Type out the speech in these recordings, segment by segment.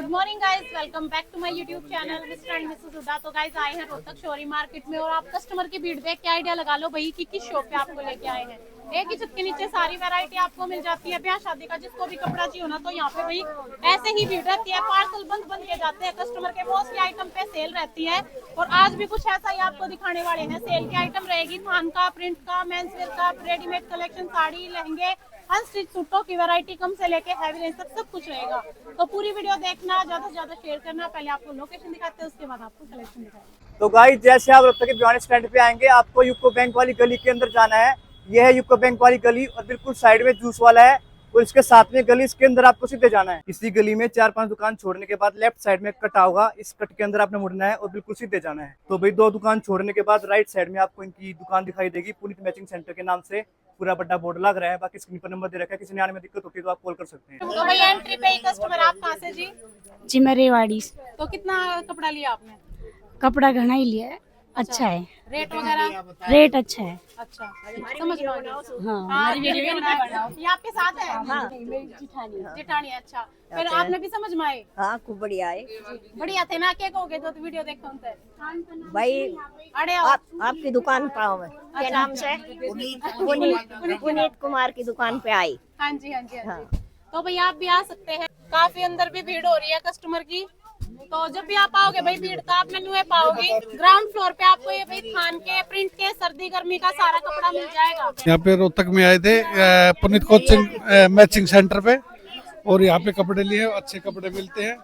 Good morning guys, welcome back to my YouTube channel Mr and Mrs Hooda. तो guys आए हैं रोहतक शोरी market में और आप कस्टमर की भीड़ देख के आइडिया लगा लो भाई कि किस शॉप पे आपको लेके आए हैं। एक ही छत के नीचे सारी वैरायटी आपको मिल जाती है। ब्याह शादी का जिसको भी कपड़ा चाहिए ना तो यहाँ पे भाई ऐसे ही भीड़ रहती है। पार्सल बंद के जाते हैं कस्टमर के। मोस्टली आइटम पे सेल रहती है और आज भी कुछ ऐसा ही आपको दिखाने वाले हैं। सेल की आइटम रहेगी, थान का, प्रिंट का, मेंस वेयर का, रेडीमेड कलेक्शन, साड़ी, लहंगे, अनस्टिच सूटों की वैरायटी कम से लेके हैवी रेंज तक सब कुछ रहेगा। तो पूरी वीडियो देखना, ज्यादा से ज्यादा शेयर करना। पहले आपको लोकेशन दिखाते हैं, उसके बाद आपको कलेक्शन दिखाते हैं। तो गाइस जैसे आप रोहतक के भिवानी स्टैंड पे आएंगे, आपको यूको बैंक वाली गली के अंदर जाना है। यह है यूको बैंक वाली गली और बिल्कुल साइड में जूस वाला है और इसके साथ में गली, इसके अंदर आपको सीधे जाना है। इसी गली में 4-5 दुकान छोड़ने के बाद लेफ्ट साइड में कटा होगा, इस कट के अंदर आपने मुड़ना है और बिल्कुल सीधे जाना है। तो भाई 2 दुकान छोड़ने के बाद राइट साइड में आपको इनकी दुकान दिखाई देगी, पुनीत मैचिंग सेंटर के नाम से पूरा बड़ा बोर्ड लग रहा है। बाकी स्क्रीन पर नंबर दे रखा है, किसी ने आने में दिक्कत होती है तो आप कॉल कर सकते हैं। तो भाई एंट्री पे ही कस्टमर, आप कहाँ से जी? मैं रेवाड़ी। तो कितना कपड़ा लिया आपने? कपड़ा घना ही लिया है, अच्छा है, रेट वगैरह? रेट अच्छा है। अच्छा, समझ लो। हाँ, ये आपके साथ है? हाँ। जेठानी। अच्छा, फिर आपने भी समझ में आए? हाँ, खूब बढ़िया है। बढ़िया थे ना? क्या कहोगे जो वीडियो देखो उनसे? भाई अरे आपकी दुकान पर आओ मैं। क्या नाम से? पुनीत कुमार की दुकान पे आई। हाँ जी, हाँ जी, हाँ जी। तो भाई आप भी आ सकते हैं। काफी अंदर भी भीड़ हो रही है कस्टमर की। तो जब भी आप आओगे भाई भीड़ तो आप मेन्यू पाओगे। ग्राउंड फ्लोर पे आपको ये भाई थान के, प्रिंट के, सर्दी गर्मी का सारा कपड़ा मिल जाएगा। यहाँ पे रोहतक में आए थे पुनीत कोचिंग मैचिंग सेंटर पे और यहाँ पे कपड़े लिए, अच्छे कपड़े मिलते हैं।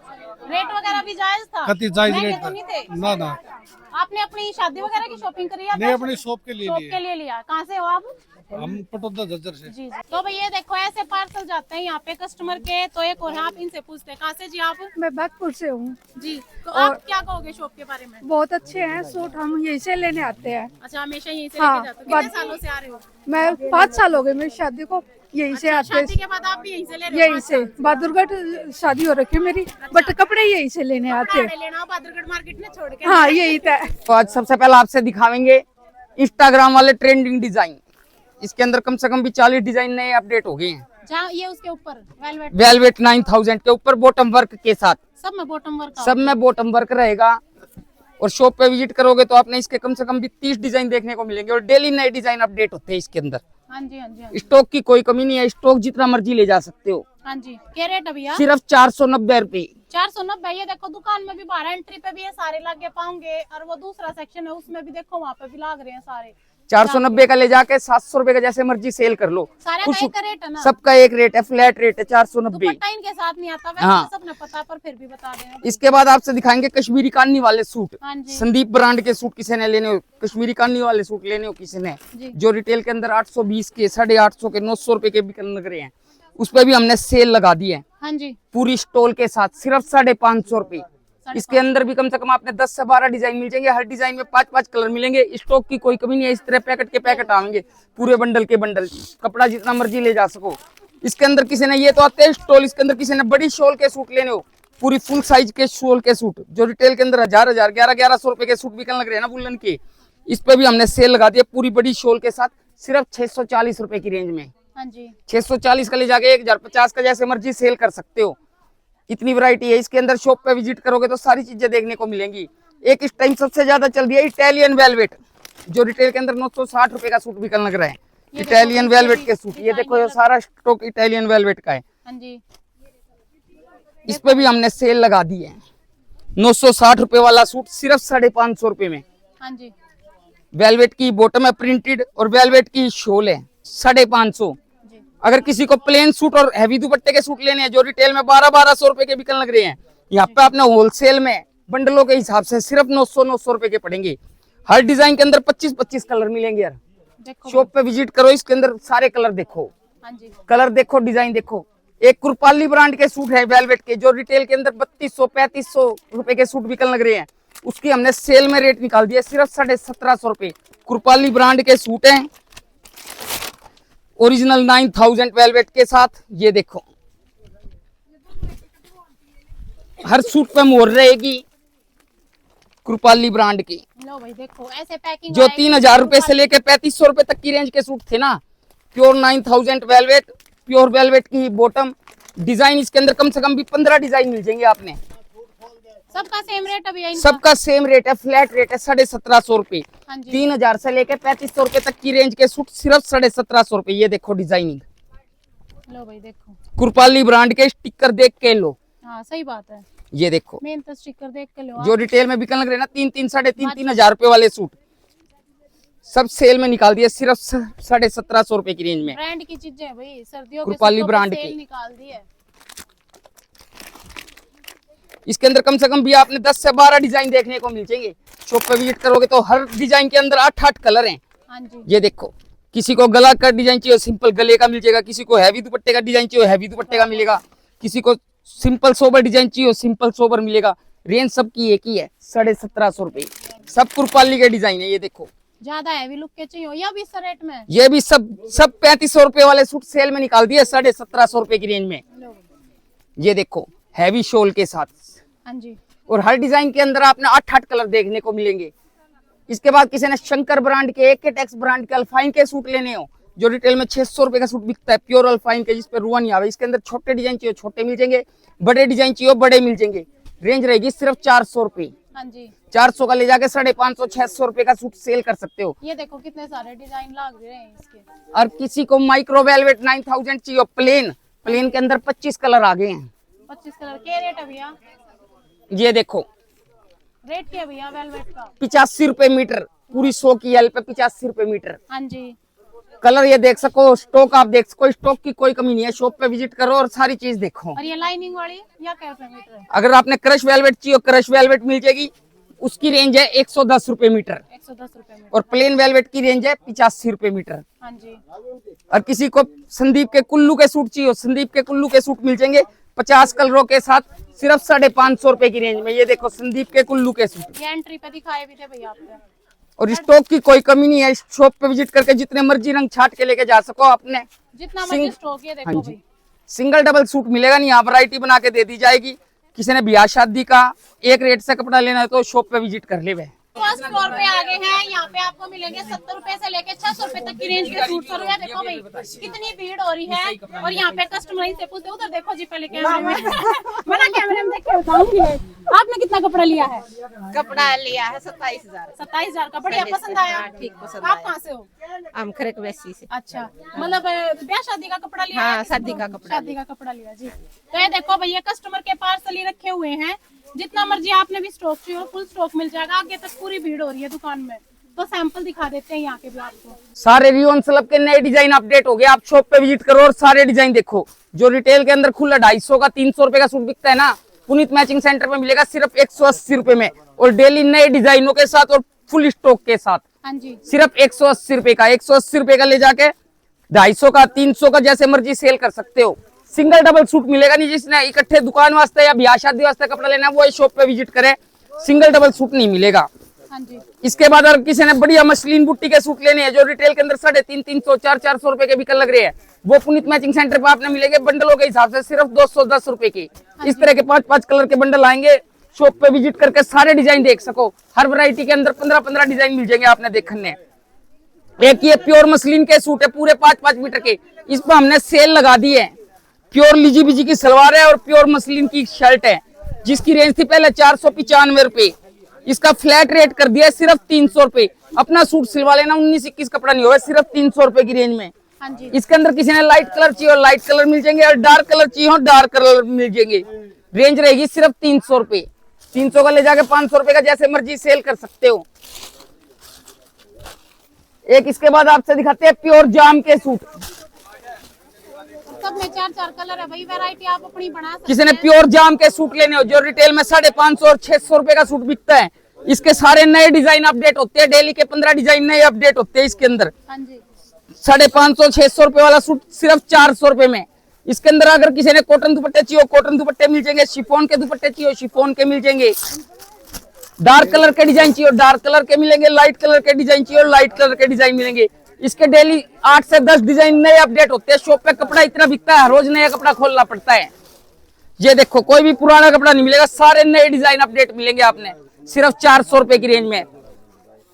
रेट वगैरह भी जायज था? कति जायज महंगे रेट तो नहीं थे? ना ना, आपने अपनी शादी वगैरह की शॉपिंग करी है? नहीं, अपनी शॉप के लिए शॉप लिए। के लिए लिया। कहाँ से हो आप? हम पटोदा झज्जर से। जी। तो भाई ये देखो ऐसे पार्सल जाते हैं यहाँ पे कस्टमर के। तो एक और है, आप इनसे पूछते हैं। कहाँ से जी आप? मैं बागपुर से हूँ जी। तो आप क्या कहोगे शॉप के बारे में? बहुत अच्छे हैं सूट, हम यहीं से लेने आते हैं। अच्छा, हमेशा यहीं से हाँ, लेके जाते हो? कितने सालों से आ रहे हो? मैं 5 साल हो गए मेरी शादी को, यहीं से अच्छा, आते शादी के बाद आप भी यहीं से ले रहे हो? यहीं से। बहादुरगढ़ शादी हो रखी है मेरी, बट कपड़े यहीं से लेने आते हैं। लेना बहादुरगढ़ मार्केट में छोड़ के? हाँ, यही था। तो आज सबसे पहले आपसे दिखावेंगे इंस्टाग्राम वाले ट्रेंडिंग डिजाइन। इसके अंदर कम से कम भी 40 डिजाइन नए अपडेट हो गए हैं। जहाँ ये उसके ऊपर वेलवेट 9000 के ऊपर बॉटम वर्क के साथ, सब में बॉटम वर्क, सब में बॉटम वर्क रहेगा। और शॉप पे विजिट करोगे तो आपने इसके कम से कम भी 30 डिजाइन देखने को मिलेंगे और डेली नए डिजाइन अपडेट होते हैं इसके अंदर। हाँ जी, हाँ जी, हाँ जी। स्टॉक की कोई कमी नहीं है, स्टॉक जितना मर्जी ले जा सकते हो। हाँ जी। क्या रेट है भैया? सिर्फ 490 रुपए। 490। ये देखो दुकान में भी बाहर एंट्री पे भी ये सारे लागे पाओगे और वो दूसरा सेक्शन है उसमें भी देखो वहाँ पे भी लाग रहे हैं सारे। 490 का ले जाके 700 रुपए का जैसे मर्जी सेल कर लो। सारे का एक रेट है ना? सबका एक रेट है, फ्लैट रेट है 490। दुपट्टा इनके साथ नहीं आता वैसे। हाँ। तो सबने पता, पर फिर भी बता देना। इसके बाद आपसे दिखाएंगे कश्मीरी कान्नी वाले सूट। हाँ जी। संदीप ब्रांड के सूट किसी ने लेने हो, कश्मीरी कान्नी वाले सूट लेने हो किसी ने, जो रिटेल के अंदर 820 के, 850 के, 900 रुपए के बिकने लग रहे हैं, उस पे भी हमने सेल लगा दी है। हाँ जी। पूरी स्टॉल के साथ सिर्फ 550 रुपए। इसके अंदर भी कम से कम आपने 10 से 12 डिजाइन मिल जाएंगे। हर डिजाइन में 5-5 कलर मिलेंगे। स्टॉक की कोई कमी नहीं है। इस तरह पैकेट के पैकेट आएंगे, पूरे बंडल के बंडल, कपड़ा जितना मर्जी ले जा सको। इसके अंदर किसी ने, ये तो आते हैं स्टॉल, इसके अंदर किसी ने बड़ी शॉल के सूट लेने हो, पूरी फुल साइज के शॉल के सूट, जो रिटेल के अंदर 1000, 1100 रुपए के सूट बिकने लग रहे हैं ना वुलन के, इस पे भी हमने सेल लगा दिया पूरी बड़ी शॉल के साथ, सिर्फ 640 रुपए की रेंज में। हाँ जी। 640 का ले जाके 1050 का जैसे मर्जी सेल कर सकते हो। इतनी वैरायटी है इसके अंदर। शॉप पे विजिट करोगे तो सारी चीजें देखने को मिलेंगी। एक इस टाइम सबसे ज्यादा चल रही है इटालियन वेलवेट, जो रिटेल के अंदर 960 रुपए का सूट बिकने लग रहा है। इटालियन वेलवेट के सूट, ये देखो, ये सारा स्टॉक इटालियन वेलवेट का है। हाँ जी। इस पे भी हमने सेल लगा दी है। 960 रुपए वाला सूट सिर्फ 550 रुपए में। हाँ जी। वेलवेट की बॉटम है प्रिंटेड और वेलवेट की शॉल है 550। अगर किसी को प्लेन सूट और हैवी दुपट्टे के सूट लेने हैं, जो रिटेल में 1200 रुपए के बिकने लग रहे हैं, यहाँ पे आपने होलसेल में बंडलों के हिसाब से सिर्फ 900 रुपए के पड़ेंगे। हर डिजाइन के अंदर 25-25 कलर मिलेंगे यार। शॉप पे विजिट करो, इसके अंदर सारे कलर देखो। हाँ जी। कलर देखो, डिजाइन देखो। एक कुरपाली ब्रांड के सूट है वेलवेट के, जो रिटेल के अंदर 3200-3500 रुपए के सूट बिकने लग रहे हैं, उसकी हमने सेल में रेट निकाल दिया सिर्फ 1750 रुपए। कुरपाली ब्रांड के सूट हैं, ओरिजिनल 9000 वेलवेट के साथ। ये देखो, हर सूट पे मोहर रहेगी कुरपाली ब्रांड की। लो भाई देखो ऐसे पैकिंग, जो 3000 रुपए से लेके 3500 रुपए तक की रेंज के सूट थे ना, प्योर 9000 वेलवेट, प्योर वेलवेट की बॉटम। डिजाइन इसके अंदर कम से कम भी 15 डिजाइन मिल जाएंगे आपने। सबका सेम रेट है भैया इनका? सबका सेम रेट है, फ्लैट रेट है 1750 रुपए। हाँ जी 3000 से लेके 3500 रुपए तक की रेंज के सूट सिर्फ 1750 रुपए। ये देखो डिजाइनिंग, लो भाई देखो, कुरपाली ब्रांड के स्टिकर देख के लो। हाँ सही बात है, ये देखो मेन तो स्टिकर देख के लो। जो रिटेल में बिकने लग रहे हैं ना 3-3 साढ़े 3-3 रुपए वाले सूट, सब सेल में निकाल दिए सिर्फ 1750 रुपए की रेंज में। ब्रांड की चीजें हैं भाई, सर्दियों कुरपाली के ब्रांड सेल की। निकाल दी है। इसके अंदर कम से कम भी आपने 10 से 12 डिजाइन देखने को मिल जाएंगे। शॉप पे विजिट करोगे तो हर डिजाइन के अंदर 8-8 कलर हैं। हाँ जी ये देखो, किसी को गला का डिजाइन चाहिए सिंपल गले का मिल जाएगा, किसी को हैवी दुपट्टे का डिजाइन चाहिए हैवी दुपट्टे का मिलेगा, किसी को सिंपल सोबर डिजाइन चाहिए सिंपल सोबर मिलेगा। रेंज सबकी एक ही है 1750 रुपए। सब कुरपाली के डिजाइन है। ये देखो, ज्यादा हैवी लुक के चाहिए या भी इस रेट में? ये भी सब 3500 रुपए वाले सूट सेल में निकाल दिए 1750 रुपए की रेंज में। लो भाई। ये देखो हैवी शॉल के साथ, हाँ जी और हर डिजाइन के अंदर आपने 8-8 कलर देखने को मिलेंगे। इसके बाद किसी ने शंकर ब्रांड के, एकेटेक्स ब्रांड के, अल्फाइन के सूट लेने हो, जो रिटेल में 600 रुपए का सूट बिकता है प्योर अल्फाइन के, जिसपे रुआ नहीं आवे। इसके अंदर छोटे डिजाइन चाहिए छोटे मिल जाएंगे, बड़े डिजाइन चाहिए बड़े मिल जाएंगे। रेंज रहेगी सिर्फ 400 रुपए। हाँ जी 400 का ले जाके 550-600 रुपए का सूट सेल कर सकते हो। ये देखो कितने सारे डिजाइन लग रहे हैं इसके। और किसी को माइक्रो वेलवेट 9000 चाहिए प्लेन के अंदर 25 कलर आ गए हैं। 25 कलर के रेट है भैया? ये देखो रेट क्या है भैया वेलवेट का? 85 रुपए मीटर, पूरी 100 की एल पे 85 रुपए मीटर। हाँ जी कलर ये देख सको, स्टॉक आप देख सको, स्टॉक की कोई कमी नहीं है। शॉप पे विजिट करो और सारी चीज देखो। और ये लाइनिंग वाली या क्या रुपए मीटर है? अगर आपने क्रश वेलवेट चाहिए क्रश वेलवेट मिल जाएगी, उसकी रेंज है 110 रुपए मीटर। 110 रुपए मीटर। और प्लेन वेलवेट की रेंज है 85 रुपए मीटर। हाँ जी और किसी को संदीप के कुल्लू के सूट चाहिए, संदीप के कुल्लू के सूट मिल जाएंगे 50 कलरों के साथ सिर्फ 550 रुपए की रेंज में। ये देखो संदीप के कुल्लू के सूट, ये एंट्री पे दिखाए भी थे भैया आपने। और स्टॉक की कोई कमी नहीं है। शॉप पे विजिट करके जितने मर्जी रंग छाट के लेके जा सको अपने। जितना मर्जी स्टॉक, ये देखो हाँ जी, भाई। सिंगल डबल सूट मिलेगा नहीं, यहाँ वैरायटी बना के दे दी जाएगी। किसी ने ब्याह शादी का एक रेट से कपड़ा लेना है तो शॉप पे विजिट कर ले। फर्स्ट फ्लोर पे आ गए हैं, यहाँ पे आपको मिलेंगे 70 रुपए से लेके 600 रुपए तक की रेंज के सूट। और ये देखो भाई कितनी भीड़ हो रही है, और यहाँ पे कस्टमर से पूछते उधर देखो जी पहले कैमरे में मैंने कैमरे में देख के बताऊंगी। आपने कितना कपड़ा लिया है? कपड़ा लिया है 27,000। 27,000 का, बढ़िया पसंद आया? ठीक पसंद आप आया। कहाँ से हो? हम खरेक वैसी से। अच्छा, मतलब ब्याह शादी का कपड़ा लिया? हाँ, है? शादी का कपड़ा शादी का कपड़ा लिया जी। तो ये देखो भैया कस्टमर के पार्सल ही रखे हुए हैं, जितना मर्जी आपने भी स्टॉक चाहिए फुल स्टॉक मिल जाएगा। आगे तक पूरी भीड़ हो रही है दुकान में, तो सैंपल दिखा देते हैं यहाँ के भी आपको। सारे रियोन स्लब के नए डिजाइन अपडेट हो गए, आप शॉप पे विजिट करो और सारे डिजाइन देखो। जो रिटेल के अंदर खुला 250 का 300 रुपए का सूट बिकता है ना, पुनीत मैचिंग सेंटर में मिलेगा सिर्फ 180 रुपए में, और डेली नए डिजाइनों के साथ और फुल स्टॉक के साथ हाँ जी सिर्फ 180 रुपए का। 180 रुपए का ले जाके 250 का 300 का जैसे मर्जी सेल कर सकते हो। सिंगल डबल सूट मिलेगा नहीं। जिसने इकट्ठे दुकान वास्ते या ब्याह शादी वास्ते कपड़ा लेना है वो शॉप पे विजिट करे, सिंगल डबल सूट नहीं मिलेगा। हाँ जी इसके बाद अगर किसी ने बढ़िया मसलिन बुट्टी के सूट लेने हैं जो रिटेल के अंदर 350, 400 रुपए के बिकन लग रहे हैं, वो पुनीत मैचिंग सेंटर पे आपने मिलेंगे बंडलों के हिसाब से सिर्फ 210 रुपए के। इस तरह के 5-5 कलर के बंडल आएंगे। शॉप पे विजिट करके सारे डिजाइन देख सको। हर वैरायटी के अंदर 15-15 डिजाइन मिल जाएंगे आपने देखने। एक ये प्योर मसलिन के सूट है पूरे 5-5 मीटर के, इस पर हमने सेल लगा दी है। प्योर लीजी बिजी की सलवार है और प्योर मसलिन की शर्ट है, जिसकी रेंज थी पहले 495 रुपए, इसका फ्लैट रेट कर दिया सिर्फ 300 रुपए। अपना सूट सिलवा लेना, 19-21 कपड़ा नहीं होगा, सिर्फ 300 रुपए की रेंज में। हाँ जी इसके अंदर किसी ने लाइट कलर चाहिए और लाइट कलर मिल जाएंगे, और डार्क कलर चाहिए और डार्क कलर मिल जाएंगे। रेंज रहेगी सिर्फ 300 रुपए। 300 का ले जाके 500 रुपए का जैसे मर्जी सेल कर सकते हो। एक इसके बाद आपसे दिखाते हैं प्योर जाम के सूट। सब में 4-4 कलर है भाई, वैरायटी आप अपनी बना सकते किसी ने हैं। प्योर जाम के सूट लेने हो जो रिटेल में 550 और 600 रुपए का सूट बिकता है, इसके सारे नए डिजाइन अपडेट होते हैं। डेली के 15 डिजाइन नए अपडेट होते हैं इसके अंदर। हाँ जी 550-600 रुपए वाला सूट सिर्फ 400 रुपए में। इसके अंदर अगर किसी ने कॉटन दुपट्टे चाहिए कॉटन दुपट्टे मिल जाएंगे, शिफॉन के दुपट्टे चाहिए शिफॉन के मिल जाएंगे, डार्क कलर के डिजाइन चाहिए डार्क कलर के मिलेंगे, लाइट कलर के डिजाइन चाहिए और लाइट कलर के डिजाइन मिलेंगे। इसके डेली 8 से 10 डिजाइन नए अपडेट होते हैं। शॉप पे कपड़ा इतना बिकता है, रोज नया कपड़ा खोलना पड़ता है। ये देखो कोई भी पुराना कपड़ा नहीं मिलेगा, सारे नए डिजाइन अपडेट मिलेंगे आपने सिर्फ 400 रुपए की रेंज में।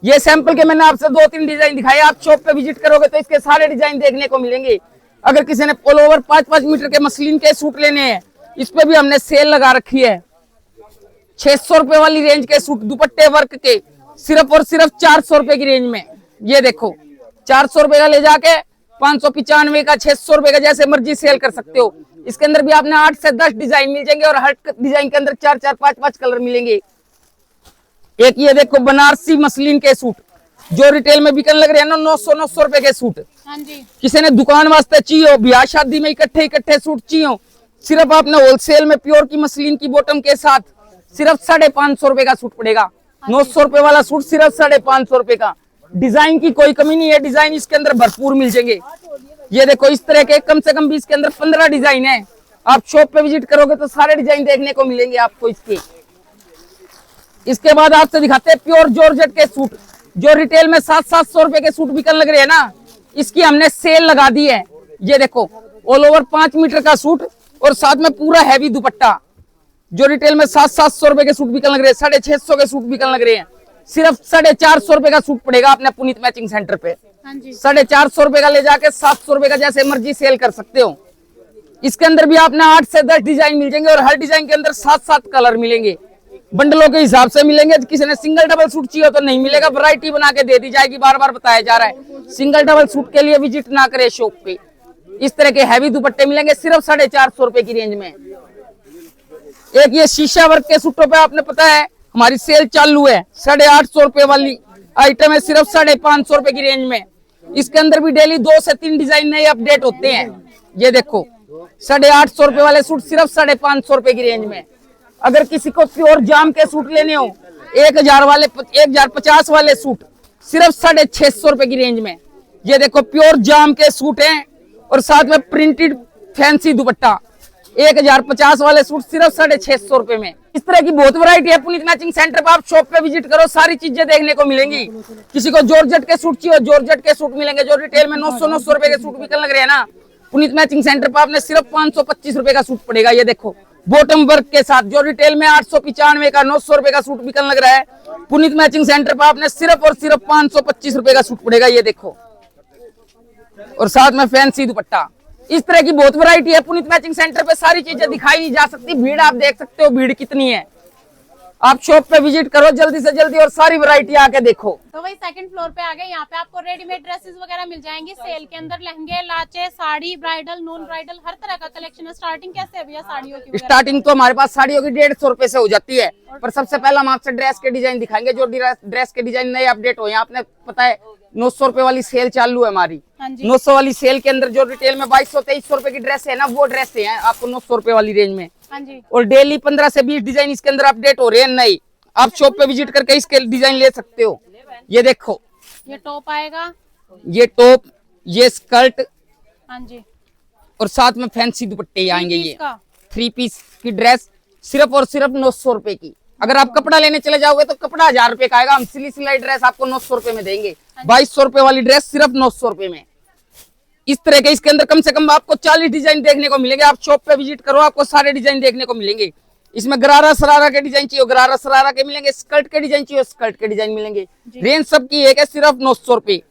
ये सैंपल के मैंने आपसे 2-3 डिजाइन दिखाए, आप शॉप पे विजिट करोगे तो इसके सारे डिजाइन देखने को मिलेंगे। अगर किसी ने ऑल ओवर 5-5 मीटर के मसलिन के सूट लेने हैं, इस पे भी हमने सेल लगा रखी है। 600 रुपए वाली रेंज के सूट दुपट्टे वर्क के सिर्फ और सिर्फ 400 रुपए की रेंज में। ये देखो 400 रुपए का ले जाके 595 का, 600 रुपए का, जैसे मर्जी सेल कर सकते हो। इसके अंदर भी आपने 8 से 10 डिजाइन मिल जाएंगे और हर डिजाइन के अंदर 4-4, 5-5 कलर मिलेंगे। एक ये देखो बनारसी मसलिन के सूट जो रिटेल में बिकने लग रहे हैं ना 900 रुपए के सूट। हाँ जी। किसी ने दुकान वास्ते चाहिए हो, ब्याह शादी में इकट्ठे सूट चाहिए हो, सिर्फ आपने होलसेल में प्योर की मसलिन की बॉटम के साथ सिर्फ 550 रुपए का सूट पड़ेगा। 900 रुपए वाला सूट सिर्फ 550 रुपए का। डिजाइन की कोई कमी नहीं है, डिजाइन इसके अंदर भरपूर मिल जाएंगे। ये देखो इस तरह के कम से कम भी इसके अंदर 15 डिजाइन है। आप शॉप पे विजिट करोगे तो सारे डिजाइन देखने को मिलेंगे आपको इसके। इसके बाद आपसे दिखाते हैं प्योर जॉर्जेट के सूट जो रिटेल में 700-700 रुपए के सूट बिकने लग रहे हैं ना, इसकी हमने सेल लगा दी है। ये देखो ऑल ओवर 5 मीटर का सूट और साथ में पूरा हैवी दुपट्टा जो रिटेल में 700-700 रुपए के सूट बिकने लग रहे हैं, 650 के सूट बिकने लग रहे हैं, सिर्फ 450 रुपए का सूट पड़ेगा अपने पुनीत मैचिंग सेंटर पे। 450 रुपए का ले जाके 700 रुपए का जैसे मर्जी सेल कर सकते हो। इसके अंदर भी आपने 8 से 10 डिजाइन मिल जाएंगे और हर डिजाइन के अंदर 7-7 कलर मिलेंगे। बंडलों के हिसाब से मिलेंगे। किसी ने सिंगल डबल सूट चाहिए तो नहीं मिलेगा, वैरायटी बना के दे दी जाएगी। बार बार बताया जा रहा है सिंगल डबल सूट के लिए विजिट ना करे शॉप पे। इस तरह के हैवी दुपट्टे मिलेंगे सिर्फ 450 रुपए की रेंज में। एक ये शीशा वर्क के सूटों पे आपने पता है हमारी सेल चालू है, 850 रुपए वाली आइटम है सिर्फ 550 रुपए की रेंज में। इसके अंदर भी डेली 2 से 3 डिजाइन नए अपडेट होते हैं। ये देखो 850 रुपए वाले सूट सिर्फ 550 रुपए की रेंज में। अगर किसी को प्योर जाम के सूट लेने हो 1050 वाले सूट सिर्फ 650 रुपए की रेंज में। ये देखो प्योर जाम के सूट हैं और साथ में प्रिंटेड फैंसी दुपट्टा 1050 वाले सूट सिर्फ 650 रुपए में। इस तरह की बहुत वैरायटी है पुनीत मैचिंग सेंटर पर। आप शॉप पे विजिट करो, सारी चीजें देखने को मिलेंगी। किसी को जॉर्जेट के सूट चाहिए जॉर्जेट के सूट मिलेंगे जो रिटेल में 900 रुपए के सूट बिकने लग रहे हैं ना, पुनीत मैचिंग सेंटर पर आपने सिर्फ 525 रुपए का सूट पड़ेगा। ये देखो बॉटम वर्क के साथ जो रिटेल में 895 का 900 रुपए का सूट बिकने लग रहा है, पुनीत मैचिंग सेंटर पर आपने सिर्फ और सिर्फ 525 रुपए का सूट पड़ेगा। ये देखो और साथ में फैंसी दुपट्टा। इस तरह की बहुत वैरायटी है पुनीत मैचिंग सेंटर पे, सारी चीजें दिखाई नहीं जा सकती। भीड़ आप देख सकते हो भीड़ कितनी है। आप शॉप पे विजिट करो जल्दी से जल्दी और सारी वैरायटी आके देखो। तो वही सेकंड फ्लोर पे आ गए। यहाँ पे आपको रेडीमेड ड्रेसेस वगैरह मिल जाएंगी सेल के अंदर। लहंगे, लाचे, साड़ी, ब्राइडल, नॉन ब्राइडल, हर तरह का कलेक्शन है। स्टार्टिंग कैसे है भैया साड़ियों की? स्टार्टिंग तो हमारे पास साड़ियों की 150 रुपए से हो जाती है, पर सबसे पहले हम आपसे ड्रेस के डिजाइन दिखाएंगे जो ड्रेस के डिजाइन नए अपडेट हो। यहाँ आपने पता है 900 रुपए वाली सेल चालू है हमारी। 900 वाली सेल के अंदर जो रिटेल में 2200-2300 रुपए की ड्रेस है ना, वो ड्रेस है आपको 900 रुपए वाली रेंज में। और डेली 15 से 20 डिजाइन इसके अंदर अपडेट हो रहे हैं नए। आप शॉप पे विजिट करके इसके डिजाइन ले सकते हो। ये देखो ये टॉप आएगा, ये टॉप, ये स्कर्ट, हाँ जी, और साथ में फैंसी दुपट्टे आएंगे। ये का 3 पीस की ड्रेस सिर्फ और सिर्फ 900 रुपए की। अगर आप कपड़ा लेने चले जाओगे तो कपड़ा 1000 रुपए का आएगा। हम सिलाई ड्रेस आपको 900 रुपए में देंगे। 2200 रुपए वाली ड्रेस सिर्फ 900 रुपए में। इस तरह के इसके अंदर कम से कम आपको 40 डिजाइन देखने को मिलेंगे। आप शॉप पे विजिट करो, आपको सारे डिजाइन देखने को मिलेंगे। इसमें गरारा सरारा के डिजाइन चाहिए गरारा सरारा के मिलेंगे, स्कर्ट के डिजाइन चाहिए स्कर्ट के डिजाइन मिलेंगे। रेंज सबकी एक है सिर्फ 900 रुपए।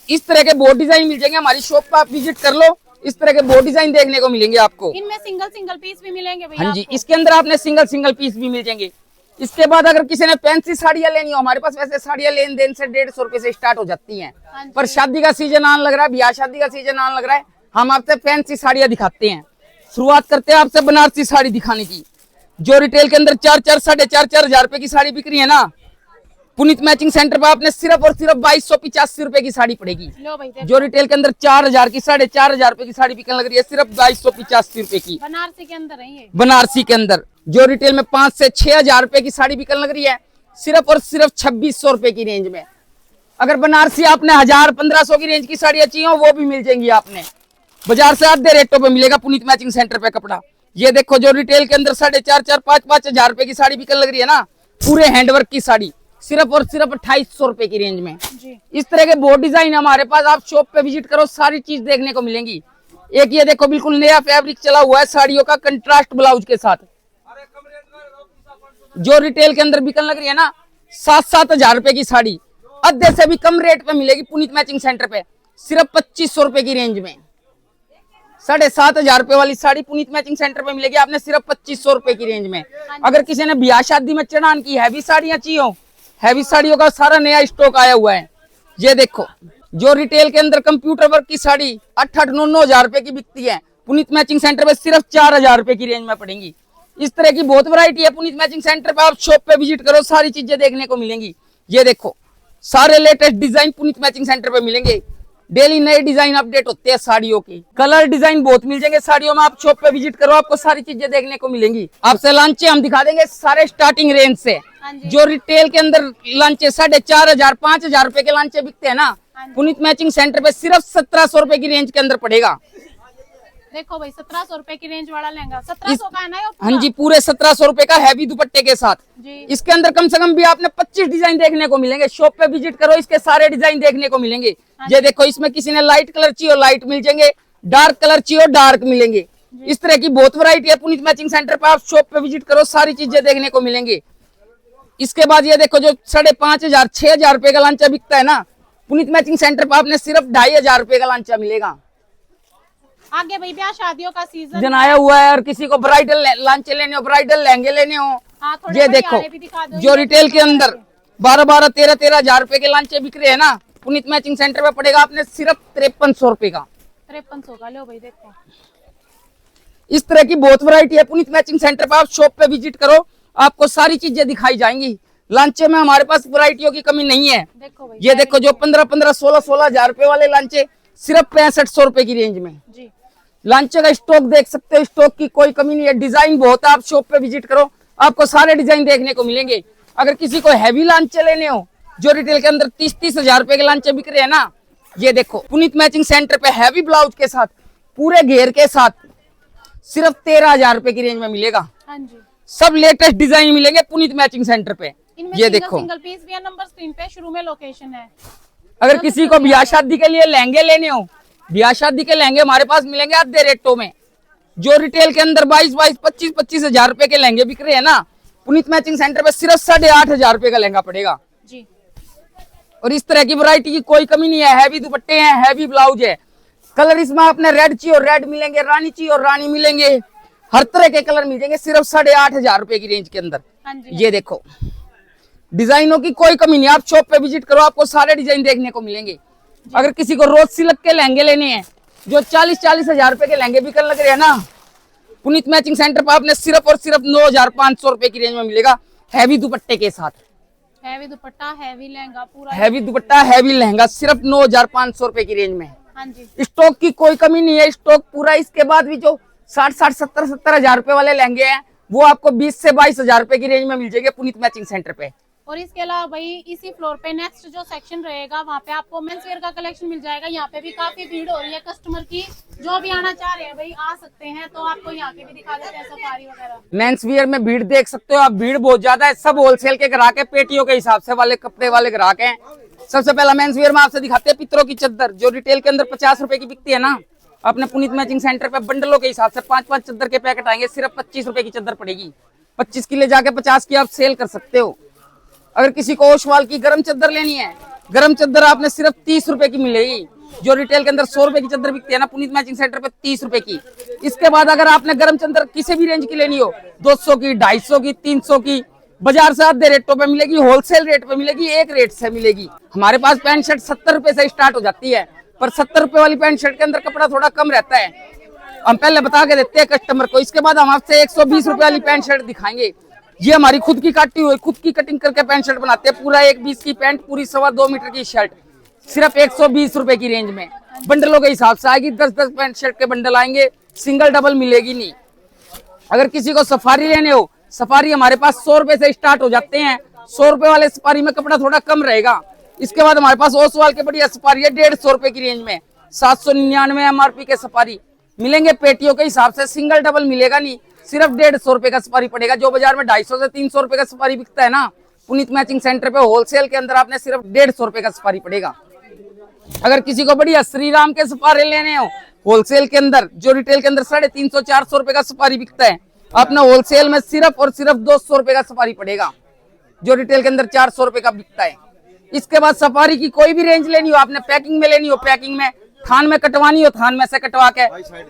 इस तरह के बहुत डिजाइन मिल जाएंगे हमारी शॉप पे, आप विजिट कर लो। इस तरह के बहुत डिजाइन देखने को मिलेंगे आपको। इनमें सिंगल पीस भी मिलेंगे भैया? हाँ जी, इसके अंदर आपने सिंगल पीस भी मिल जाएंगे। इसके बाद अगर किसी ने फैंसी साड़ियां लेनी हो, हमारे पास वैसे साड़ियां लेन देन से 150 रुपए से स्टार्ट हो जाती हैं, पर शादी का सीजन आने लग रहा है, ब्याह शादी का सीजन आने लग रहा है, हम आपसे फैंसी साड़ियां दिखाते हैं। शुरुआत करते हैं आपसे बनारसी साड़ी दिखाने की जो रिटेल के अंदर 4-4, 4,500 हजार रुपए की साड़ी बिक रही है ना, पुनीत मैचिंग सेंटर पर आपने सिर्फ और सिर्फ 2285 रुपए की साड़ी पड़ेगी। जो रिटेल के अंदर 4000 की 4,500 रुपए की साड़ी बिकने लग रही है सिर्फ 2285 रुपए की। बनारसी के अंदर है ये? बनारसी के अंदर जो रिटेल में 5 से 6,000 रुपए की साड़ी बिकने लग रही है सिर्फ और सिर्फ 2600 रुपए की रेंज में। अगर बनारसी आपने 1000-1500 की रेंज की साड़ियां चाहिए वो भी मिल जाएंगी। आपने बाजार से आधे रेटों पे मिलेगा पुनीत मैचिंग सेंटर पे कपड़ा। ये देखो जो रिटेल के अंदर 4,500, 5,5 हजार रुपए की साड़ी बिकने लग रही है ना, पूरे हैंडवर्क की साड़ी सिर्फ और सिर्फ 2800 रुपए की रेंज में। इस तरह के बहुत डिजाइन हमारे पास, आप शॉप पे विजिट करो, सारी चीज देखने को मिलेंगी। एक ये देखो बिल्कुल नया फैब्रिक चला हुआ है साड़ियों का, कंट्रास्ट ब्लाउज के साथ, जो रिटेल के अंदर बिकने लग रही है ना 7-7 हजार रुपए की साड़ी, आधे से भी कम रेट पे मिलेगी पुनीत मैचिंग सेंटर पे सिर्फ 2500 रुपए की रेंज में। 7,500 रुपए वाली साड़ी पुनीत मैचिंग सेंटर पे मिलेगी आपने सिर्फ 2500 रुपए की रेंज में। अगर किसी ने ब्याह शादी में चढ़ान की हैवी साड़ियां चाहिए, हैवी साड़ियों का सारा नया स्टॉक आया हुआ है। ये देखो, जो रिटेल के अंदर कंप्यूटर वर्क की साड़ी 8-9 हजार रुपए की बिकती है, पुनीत मैचिंग सेंटर पे सिर्फ 4,000 रुपए की रेंज में पड़ेंगी। इस तरह की बहुत वैरायटी है पुनीत मैचिंग सेंटर पे। आप शॉप पे विजिट करो, सारी चीजें देखने को मिलेंगी। ये देखो, सारे latest design Puneet matching centre पे मिलेंगे। डेली नए डिजाइन अपडेट होते हैं साड़ियों की। कलर डिजाइन बहुत मिल जाएंगे साड़ियों में। आप शॉप पे विजिट करो, आपको सारी चीजें देखने को मिलेंगी। आपसे लांचे हम दिखा देंगे सारे स्टार्टिंग रेंज से। जो रिटेल के अंदर लांचे 4,500 5,000 रुपए के लांचे बिकते हैं ना, पुनीत मैचिंग सेंटर पे सिर्फ 1700 रुपए की रेंज के अंदर पड़ेगा। देखो भाई, 1700 रुपए की रेंज वाला लहंगा 1700 का है ना? हाँ जी, पूरे 1700 रुपए का हैवी दुपट्टे के साथ। इसके अंदर कम से कम भी आपने 25 डिजाइन देखने को मिलेंगे। शॉप पे विजिट करो, इसके सारे डिजाइन देखने को मिलेंगे। ये देखो, इसमें किसी ने लाइट कलर चाहिए लाइट मिल जाएंगे, डार्क कलर चाहिए डार्क मिलेंगे। इस तरह की बहुत वैरायटी है पुनीत मैचिंग सेंटर पे। आप शॉप पे विजिट करो, सारी चीजें देखने को मिलेंगे। इसके बाद ये देखो, जो 5,500 6,000 रुपए का लांचा बिकता है ना, पुनीत मैचिंग सेंटर पे आपने सिर्फ 2,500 रुपए का लांचा मिलेगा। आगे भाई ब्याह शादियों का सीजन जनाया हुआ है, और किसी को ब्राइडल लांचे लेने हो, ब्राइडल लहंगे लेने हो, ये देखो, जो रिटेल के अंदर 12-12 13-13 हजार रुपए के लांचे बिक रहे हैं ना, पुनीत मैचिंग सेंटर पे पड़ेगा आपने सिर्फ 5300 रुपए का। 5300 का लो भाई। देखो, इस तरह की बहुत वैरायटी है पुनीत मैचिंग सेंटर पे। आप शॉप पे विजिट करो, आपको सारी चीजें दिखाई जाएंगी। लांचे में हमारे पास वैरायटियों की कमी नहीं है। देखो भाई, ये देखो, जो 15-15 16-16 हजार रुपए वाले लांचे सिर्फ 6500 रुपए की रेंज में जी। लांचे का स्टॉक देख सकते हो, स्टॉक की कोई कमी नहीं है। डिजाइन बहुत है, आप शॉप पे विजिट करो, आपको सारे डिजाइन देखने को मिलेंगे। अगर किसी को हैवी लांचे लेने हो, जो रिटेल के अंदर 30-30 हजार रुपए के लांचे बिक रहे हैं ना, ये देखो, पुनीत मैचिंग सेंटर पे हैवी ब्लाउज के साथ, पूरे घेर के साथ सिर्फ 13,000 रुपए की रेंज में मिलेगा। हाँ जी, सब लेटेस्ट डिजाइन मिलेंगे पुनीत मैचिंग सेंटर पे। ये देखो, सिंगल पीस भी है। नंबर स्क्रीन पे, शुरू में लोकेशन है। अगर किसी को ब्याह शादी के लिए लहंगे लेने हो, ब्याह शादी के लहंगे हमारे पास मिलेंगे आधे रेटों में। जो रिटेल के अंदर 22-22 25-25 हजार रुपए के लहंगे बिक रहे हैं ना, पुनीत मैचिंग सेंटर पे सिर्फ 8,500 रुपए का लहंगा पड़ेगा जी। और इस तरह की वैरायटी की कोई कमी नहीं है। हैवी दुपट्टे हैं, हैवी ब्लाउज है। कलर इसमें आपने रेड चाहिए और रेड मिलेंगे, रानी चाहिए और रानी मिलेंगे। हर तरह के कलर मिल जाएंगे सिर्फ 8,500 रुपए की रेंज के अंदर। ये देखो, डिजाइनों की कोई कमी नहीं। आप शॉप पे विजिट करो, आपको सारे डिजाइन देखने को मिलेंगे। अगर किसी को रोज सिल्क के लहंगे लेने हैं, जो 40-40 हजार रुपए के लहंगे बिकने लग रहे हैं ना, पुनीत मैचिंग सेंटर पर आपने सिर्फ और सिर्फ 9,500 रुपए की रेंज में मिलेगा, हैवी दुपट्टे के साथ। हैवी दुपट्टा, हैवी लहंगा, पूरा हैवी दुपट्टा, हैवी लहंगा सिर्फ 9,500 रुपए की रेंज में। हाँ जी, स्टॉक की कोई कमी नहीं है, स्टॉक पूरा। इसके बाद भी जो 60-60 70-70 हजार रुपए वाले लहंगे हैं, वो आपको 20 से 22 हजार रुपए की रेंज में मिल जाएंगे पुनीत मैचिंग सेंटर पे। और इसके अलावा भाई इसी फ्लोर पे नेक्स्ट जो सेक्शन रहेगा, वहाँ पे आपको मेंस वेयर का कलेक्शन मिल जाएगा। यहाँ पे भी काफी भीड़ हो रही है कस्टमर की। जो भी आना चाह रहे हैं भाई आ सकते हैं। तो आपको यहाँ के भी दिखा देते हैं सफारी वगैरह। मेंस वियर में भीड़ देख सकते हो आप, भीड़ बहुत ज्यादा है। सब होलसेल के ग्राहक है, पेटियों के हिसाब से वाले कपड़े वाले ग्राहक हैं। सबसे पहला मेंस वियर में आपसे दिखाते हैं पितरों की चद्दर, जो रिटेल के अंदर 50 रुपए की बिकती है ना, अपने पुनीत मैचिंग सेंटर पे बंडलों के हिसाब से 5-5 चद्दर के पैकेट आएंगे, सिर्फ 25 रुपए की चद्दर पड़ेगी। 25 की ले जाके 50 की आप सेल कर सकते हो। अगर किसी को ओशवाल की गर्म चद्दर लेनी है, गर्म चद्दर आपने सिर्फ 30 रुपए की मिलेगी। जो रिटेल के अंदर 100 रुपए की चद्दर बिकती है ना, पुनीत मैचिंग सेंटर पे 30 रुपए की। इसके बाद अगर आपने गर्म चद्दर किसी भी रेंज की लेनी हो, 200 की, 250 की, 300 की, बाजार से आधे रेटों पे मिलेगी, होलसेल रेट पे मिलेगी, एक रेट से मिलेगी। हमारे पास पैंट शर्ट 70 रुपए से स्टार्ट हो जाती है, पर 70 रुपए वाली पैंट शर्ट के अंदर कपड़ा थोड़ा कम रहता है। हम पहले बता के देते हैं कस्टमर को। इसके बाद हम आपसे 120 रुपए वाली पैंट शर्ट दिखाएंगे। ये हमारी खुद की काटी हुई, खुद की कटिंग करके पैंट शर्ट बनाते हैं। पूरा 1.20 की पैंट, पूरी 2.25 मीटर की शर्ट, सिर्फ 120 रुपए की रेंज में। बंडलों के हिसाब से आएगी, 10-10 पैंट शर्ट के बंडल आएंगे, सिंगल डबल मिलेगी नहीं। अगर किसी को सफारी लेने हो, सफारी हमारे पास 100 रुपए से स्टार्ट हो जाते हैं। 100 रुपए वाले सफारी में कपड़ा थोड़ा कम रहेगा। इसके बाद हमारे पास ओसवाल के बढ़िया सफारी है 150 रुपए की रेंज में, 799 MRP के सफारी मिलेंगे। पेटियों के हिसाब से सिंगल डबल मिलेगा नहीं, सिर्फ 150 रुपए का सफारी पड़ेगा। जो बाजार में 250 से 300 रुपए का सफारी बिकता है ना, पुनीत मैचिंग सेंटर पे होलसेल के अंदर आपने सिर्फ 150 रुपए का सफारी पड़ेगा। अगर किसी को बढ़िया श्री राम के सफारी लेने हो होलसेल के अंदर, जो रिटेल के अंदर 350-400 रुपए का सफारी बिकता है, आपने होलसेल में सिर्फ और सिर्फ 200 रुपए का सफारी पड़ेगा, जो रिटेल के अंदर 400 रुपए का बिकता है। इसके बाद सफारी की कोई भी रेंज लेनी हो, आपने पैकिंग में लेनी हो, पैकिंग में थान में कटवानी हो थान में से कटवा के,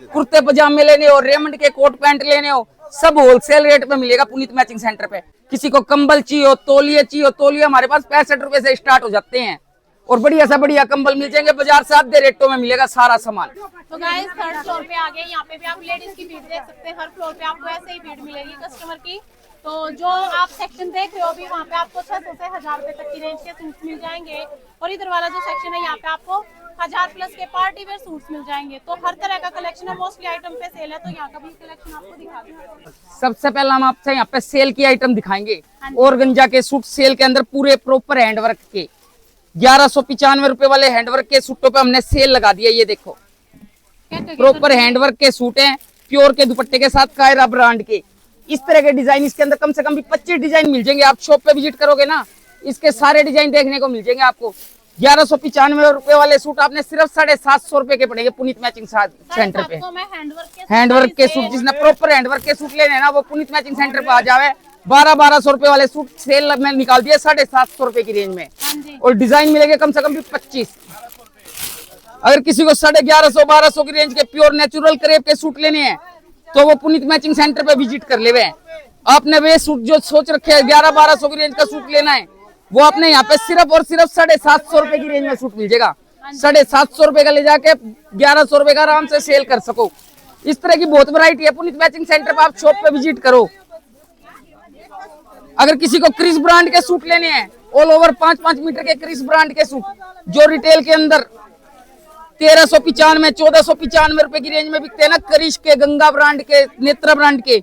कुर्ते पजामे लेने हो, रेमंड के कोट पैंट लेने हो, सब होलसेल रेट पे मिलेगा पुनीत मैचिंग सेंटर पे। किसी को कंबल चाहिए हो, तौलिए चाहिए हो, तौलिए हमारे पास 65 रुपए से स्टार्ट हो जाते हैं और बढ़िया सा बढ़िया कंबल मिल जाएंगे, बाजार से आधे रेटों में मिलेगा सारा सामान। तो गाइस थर्ड फ्लोर पे आ गए, यहाँ पे भी आप लेडीज की भीड़ देख सकते हैं। हर फ्लोर पे आपको ऐसे ही भीड़ मिलेगी कस्टमर की। तो जो आप सेक्शन देख रहे हो अभी, वहाँ पे आपको 600 से 1000 रुपए तक की रेंज के सूट्स मिल जाएंगे। और इधर वाला जो सेक्शन है, यहाँ पे आपको 1000 प्लस के पार्टी वेयर सूट्स मिल जाएंगे। तो हर तरह का कलेक्शन है, मोस्टली आइटम पे सेल है, तो यहाँ का भी कलेक्शन आपको दिखा देंगे। सबसे पहला हम आपसे यहाँ पे सेल की आइटम दिखाएंगे। ऑर्गेन्जा के सूट सेल के अंदर पूरे प्रॉपर हैंडवर्क के 1195 रुपए वाले हैंडवर्क के सूटों पे हमने सेल लगा दिया। ये देखो प्रॉपर हैंडवर्क के सूट हैं, प्योर के दुपट्टे के साथ, कायरा ब्रांड के। इस तरह के डिजाइन इसके अंदर कम से कम भी 25 डिजाइन मिल जाएंगे। आप शॉप पे विजिट करोगे ना, इसके सारे डिजाइन देखने को मिल जाएंगे आपको। 1195 रुपए वाले सूट आपने सिर्फ 750 रुपए के पड़ेंगे पुनीत मैचिंग सेंटर पे। हैंडवर्क के सूट, जिसने प्रॉपर हैंडवर्क के सूट लेने हैं ना, वो पुनीत मैचिंग सेंटर पे आ जावे। 1200 रुपए वाले सूट सेल में निकाल दिए 750 रुपए की रेंज में, और डिजाइन मिलेंगे कम से कम भी 25। अगर किसी को 1150 1200 की रेंज के प्योर नेचुरल क्रेप के सूट लेने हैं, तो वो पुनीत मैचिंग सेंटर पे विजिट कर ले। आपने वे सूट जो सोच रखे हैं 1100-1200 की रेंज का सूट लेना है, वो आपने यहाँ पे सिर्फ और सिर्फ 750 रुपए की रेंज में सूट मिल जाएगा। 750 रुपए का ले जाके 1100 रुपए का आराम से सेल कर सको। इस तरह की बहुत वैरायटी है पुनीत मैचिंग सेंटर पे, आप शॉप पे विजिट करो। अगर किसी को क्रिस ब्रांड के सूट लेने हैं, ऑल ओवर 5-5 मीटर के क्रिस ब्रांड के सूट जो रिटेल के अंदर 1395 1495 रुपए की रेंज में बिकते हैं ना, क्रिस के, गंगा ब्रांड के, नेत्रा ब्रांड के,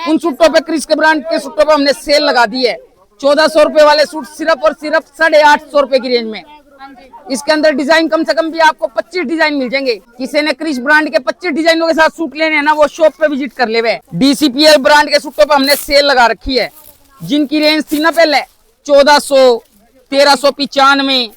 उन सूटों पे, क्रिस के ब्रांड के सूटों पे हमने सेल लगा दी है। 1400 रुपए वाले सूट सिर्फ और सिर्फ 850 रुपए की रेंज में। इसके अंदर डिजाइन कम से कम भी आपको 25 डिजाइन मिल जाएंगे। किसी ने क्रिस ब्रांड के 25 डिजाइनों के साथ सूट लेने हैं ना, वो शॉप पे विजिट कर ले। DCPL ब्रांड के सूटों पे हमने सेल लगा रखी है, जिनकी रेंज थी ना पहले 1400, 1395।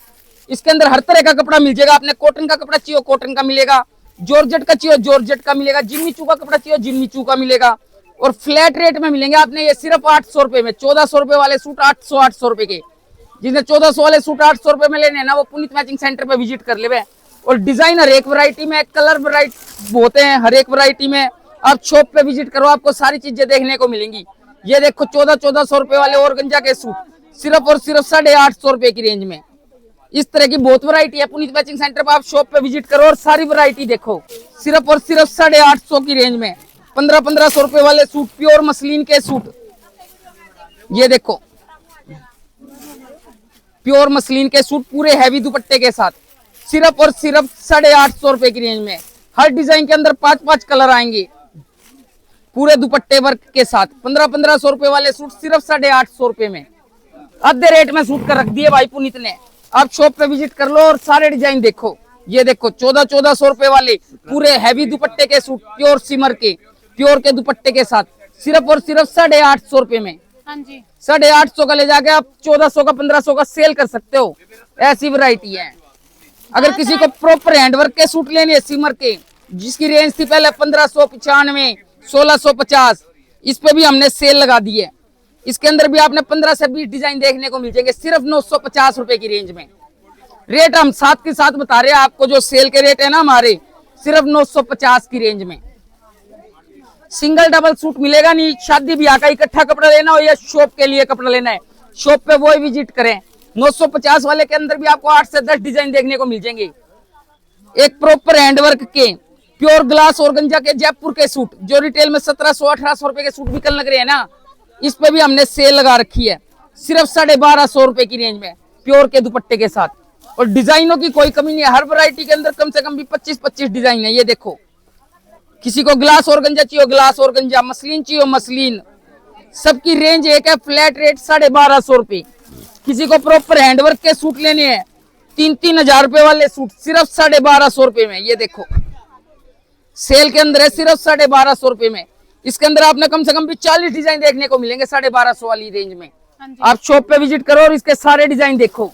इसके अंदर हर तरह का कपड़ा मिल जाएगा। आपने कॉटन का कपड़ा चाहिए कॉटन का मिलेगा, जॉर्जेट का चाहिए जॉर्जेट का मिलेगा, जिम्मी चू का कपड़ा चाहिए जिम्मी चू का मिलेगा, और फ्लैट रेट में मिलेंगे आपने ये सिर्फ 800 रुपए में। 1400 रुपए वाले सूट 800 रुपए के, जिसने 1400 वाले सूट 800 रुपए में लेने हैं ना, वो पुनीत मैचिंग सेंटर पे विजिट कर ले। और डिजाइन हर एक वैरायटी में, कलर वैरायटी होते हैं हर एक वैरायटी में। आप शॉप पे विजिट करो, आपको सारी चीजें देखने को मिलेंगी। ये देखो 1400 रुपए वाले ऑर्गेन्जा के सूट सिर्फ और सिर्फ 850 रुपए की रेंज में। इस तरह की बहुत वैरायटी है पुनीत मैचिंग सेंटर पर, आप शॉप पे विजिट करो और सारी वैरायटी देखो। सिर्फ और सिर्फ 850 की रेंज में 1500 रुपए वाले सूट, प्योर मसलिन के सूट। ये देखो प्योर मसलिन के सूट पूरे हैवी दुपट्टे के साथ, सिर्फ और सिर्फ 850 रुपए की रेंज में। हर डिजाइन के अंदर 5-5 कलर आएंगे, पूरे दुपट्टे वर्क के साथ। 1500 रुपए वाले सूट सिर्फ 850 रुपए में, आधे रेट में सूट कर रख दिए भाई पुनीत ने। आप शॉप पे विजिट कर लो और सारे डिजाइन देखो। ये देखो 1400 रुपए वाले पूरे हैवी दुपट्टे के सूट, प्योर सिमर के, प्योर के दुपट्टे के साथ, सिर्फ और सिर्फ 850 रुपए में। 850 का ले जाके आप 1400 का 1500 का सेल कर सकते हो। ऐसी वैरायटी है। अगर किसी को प्रॉपर हैंडवर्क के सूट लेने हैं सिमर के, जिसकी रेंज थी पहले 1595, 1650, इस पे भी हमने सेल लगा दी है। इसके अंदर भी आपने 15 से 20 डिजाइन देखने को मिल जाएंगे, सिर्फ 950 रुपए की रेंज में। रेट हम साथ के साथ बता रहे हैं आपको, जो सेल के रेट है ना हमारे, सिर्फ 950 की रेंज में। सिंगल डबल सूट मिलेगा नहीं। शादी ब्याह का इकट्ठा कपड़ा लेना हो या शॉप के लिए कपड़ा लेना है, शॉप पे वो विजिट करें। 950 वाले के अंदर भी आपको 8 से 10 डिजाइन देखने को मिल जाएंगे। एक प्रॉपर हैंडवर्क के प्योर ग्लास ऑर्गेन्जा के जयपुर के सूट, जो रिटेल में 1700-1800 रुपए के सूट बिकने लग रहे हैं ना, इस पे भी हमने सेल लगा रखी है, सिर्फ 1250 रुपए की रेंज में, प्योर के दुपट्टे के साथ। और डिजाइनों की कोई कमी नहीं है, हर वैरायटी के अंदर कम से कम भी 25-25 डिजाइन है। ये देखो, किसी को ग्लास ऑर्गेन्जा चाहिए ग्लास ऑर्गेन्जा, मसलिन चाहिए मसलिन, सबकी रेंज एक है, फ्लैट रेट 1250 रुपए। किसी को प्रॉपर हैंडवर्क के सूट लेने हैं 3-3 हजार रुपए वाले सूट, सिर्फ 1250 रुपए में। ये देखो सेल के अंदर है, सिर्फ 1250 रुपए में। इसके अंदर आपने कम से कम भी 40 डिजाइन देखने को मिलेंगे 1250 वाली रेंज में। आप शॉप पे विजिट करो और इसके सारे डिजाइन देखो।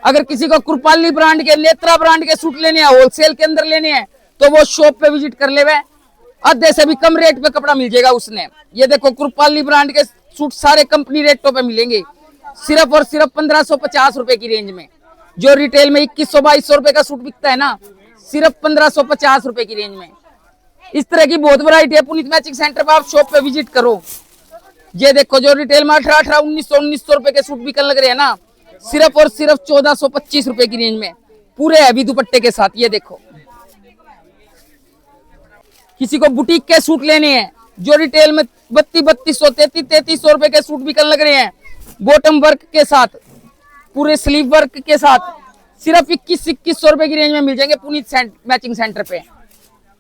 अगर किसी को कृपाली ब्रांड के, नेत्रा ब्रांड के सूट लेने हैं, होलसेल के अंदर लेने हैं, तो वो शॉप पे विजिट कर ले, आधे से भी कम रेट पे कपड़ा मिल जाएगा उसने। ये देखो कृपाली ब्रांड के सूट सारे कंपनी रेटों पे मिलेंगे, सिर्फ और सिर्फ 1550 रुपए की रेंज में। जो रिटेल में 2100-2200 रुपए का सूट बिकता है ना, सिर्फ 1550 रुपए की रेंज में। इस तरह की बहुत वैरायटी है। पुनीत मैचिंग सेंटर पर आप शॉप पे विजिट करो। ये देखो, जो रिटेल में 1800, 1900 रुपए के सूट बिकने लग रहे हैं ना, सिर्फ और सिर्फ 1425 रुपए की रेंज में, पूरे हैवी दुपट्टे के साथ। ये देखो, किसी को बुटीक के सूट लेने हैं, जो रिटेल में 3200, 3300 रुपए के सूट बिकने लग रहे हैं, बॉटम वर्क के साथ, पूरे स्लीव वर्क के साथ, सिर्फ 2100 रुपए की रेंज में मिल जाएंगे पुनीत मैचिंग सेंटर पे।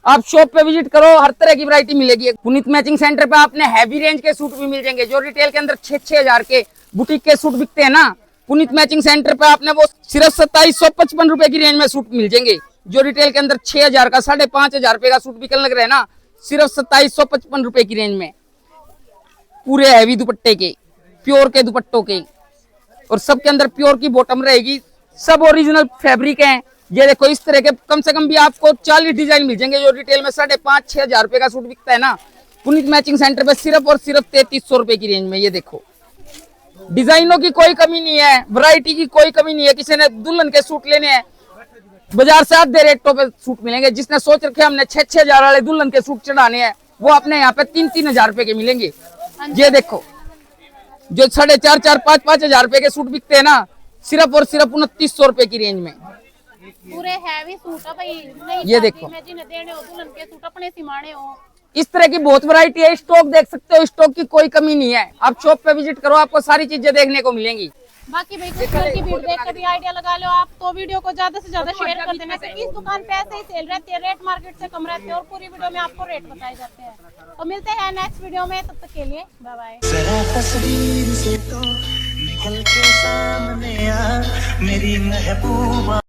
आप शॉप पे विजिट करो, हर तरह की वैरायटी मिलेगी। पुनीत मैचिंग सेंटर पे आपने हैवी रेंज के सूट भी मिल जाएंगे। जो रिटेल के अंदर 6-6 हजार के बुटीक के सूट बिकते हैं ना, पुनीत मैचिंग सेंटर पे आपने वो सिर्फ 2755 रुपए की रेंज में सूट मिल जाएंगे। जो रिटेल के अंदर 6000 का, 5500 रुपए का सूट बिकने लग रहा है ना, सिर्फ 2755 रुपए की रेंज में, पूरे हैवी दुपट्टे के, प्योर के दुपट्टों के, और सबके अंदर प्योर की बॉटम रहेगी। सब ओरिजिनल फैब्रिक है। ये देखो, इस तरह के कम से कम भी आपको 40 डिजाइन मिल जाएंगे। जो रिटेल में 5,500-6 हजार रुपए का सूट बिकता है ना, पुनीत मैचिंग सेंटर पे सिर्फ और सिर्फ 3300 रुपए की रेंज में। ये देखो, डिजाइनों की कोई कमी नहीं है, वैरायटी की कोई कमी नहीं है। किसी ने दुल्हन के सूट लेने हैं, बाजार से आधे रेटों पे सूट मिलेंगे। जिसने सोच रखे हमने 6-6 हजार वाले दुल्हन के सूट चढ़ाने हैं, वो अपने यहाँ पे 3-3 हजार रुपए के मिलेंगे। ये देखो, जो 4,500, 5,500 हजार रुपए के सूट बिकते हैं ना, सिर्फ और सिर्फ 2900 रुपए की रेंज में। पूरे हैवी सूट है भाई। नहीं ये देखो, मैं जिन्हें देने हो दुल्हन के सूट, अपने सिमाने हो। इस तरह की बहुत वैरायटी है। स्टॉक देख सकते हो, स्टॉक की कोई कमी नहीं है। आप शॉप पे विजिट करो, आपको सारी चीजें देखने को मिलेंगी। बाकी भाई कस्टमर की भीड़ देख कर भी आइडिया लगा लो आप। तो वीडियो को ज्यादा से ज्यादा शेयर कर देना, क्योंकि इस दुकान पे ऐसे ही सेल रहती है, रेट मार्केट से कम रहते हैं, और पूरी वीडियो में आपको रेट बताए जाते हैं। तो मिलते हैं नेक्स्ट वीडियो में, तब तक के लिए बाय बाय। जरा तस्वीर से तो निकल के सामने आ मेरी महबूबा।